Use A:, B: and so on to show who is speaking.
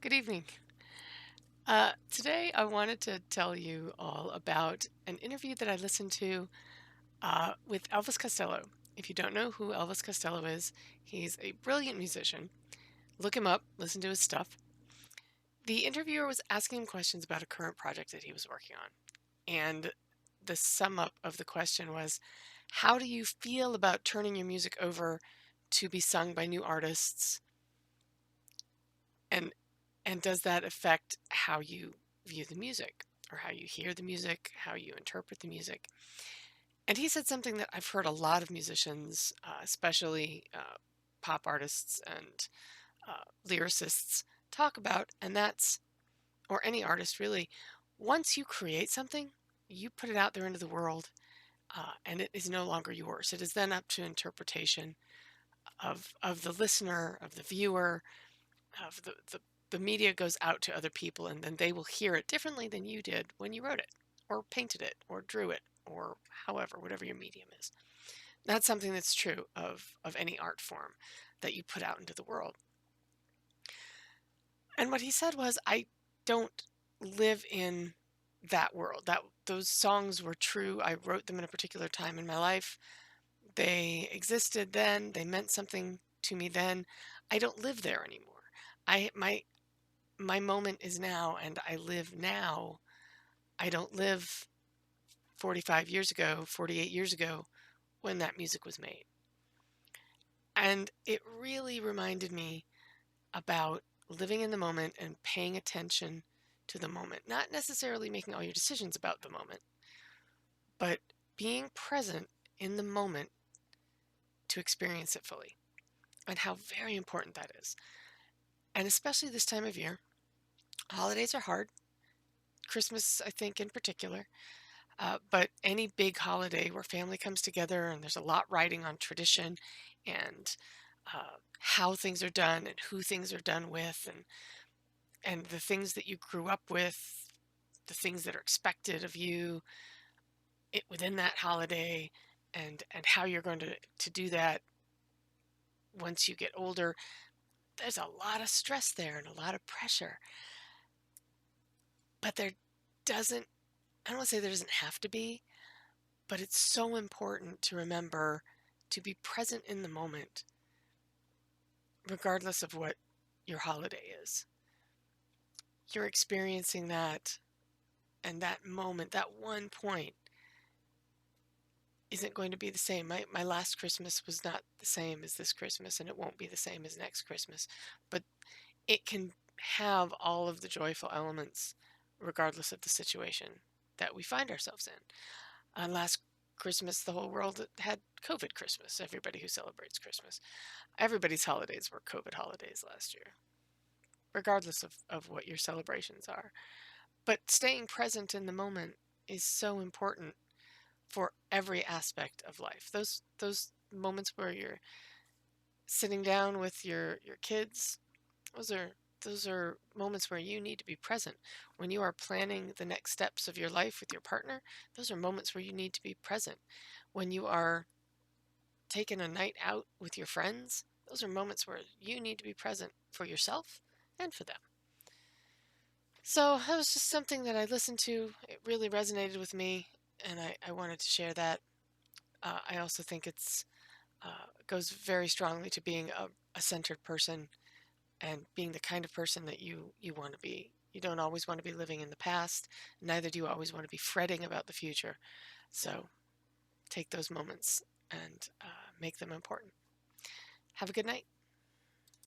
A: Good evening. Today, I wanted to tell you all about an interview that I listened to with Elvis Costello. If you don't know who Elvis Costello is, he's a brilliant musician. Look him up, listen to his stuff. The interviewer was asking him questions about a current project that he was working on. And the sum up of the question was, how do you feel about turning your music over to be sung by new artists? And and does that affect how you view the music or how you hear the music, how you interpret the music? And he said something that I've heard a lot of musicians, especially pop artists and lyricists, talk about, and that's, or any artist really, once you create something, you put it out there into the world, and it is no longer yours. It is then up to interpretation of the listener, of the viewer, of the media goes out to other people, and then they will hear it differently than you did when you wrote it or painted it or drew it or however, whatever your medium is. That's something that's true of any art form that you put out into the world. And what he said was, I don't live in that world. That those songs were true. I wrote them in a particular time in my life. They existed then. They meant something to me then. I don't live there anymore. My moment is now, and I live now. I don't live 45 years ago, 48 years ago when that music was made. And it really reminded me about living in the moment and paying attention to the moment, not necessarily making all your decisions about the moment, but being present in the moment to experience it fully, and how very important that is. And especially this time of year, holidays are hard. Christmas, I think, in particular. But any big holiday where family comes together and there's a lot riding on tradition and how things are done and who things are done with, and the things that you grew up with, the things that are expected of you within that holiday, and how you're going to do that once you get older. There's a lot of stress there and a lot of pressure. But there doesn't, I don't want to say there doesn't have to be, but it's so important to remember to be present in the moment, regardless of what your holiday is. You're experiencing that, and that moment, that one point, isn't going to be the same. My last Christmas was not the same as this Christmas, and it won't be the same as next Christmas. But it can have all of the joyful elements, regardless of the situation that we find ourselves in. Last Christmas, the whole world had COVID Christmas, everybody who celebrates Christmas. Everybody's holidays were COVID holidays last year, regardless of what your celebrations are. But staying present in the moment is so important for every aspect of life. Those moments where you're sitting down with your kids, those are those are moments where you need to be present. When you are planning the next steps of your life with your partner, those are moments where you need to be present. When you are taking a night out with your friends, those are moments where you need to be present for yourself and for them. So that was just something that I listened to. It really resonated with me, and I wanted to share that. I also think goes very strongly to being a centered person and being the kind of person that you want to be. You don't always want to be living in the past, neither do you always want to be fretting about the future. So take those moments and make them important. Have a good night.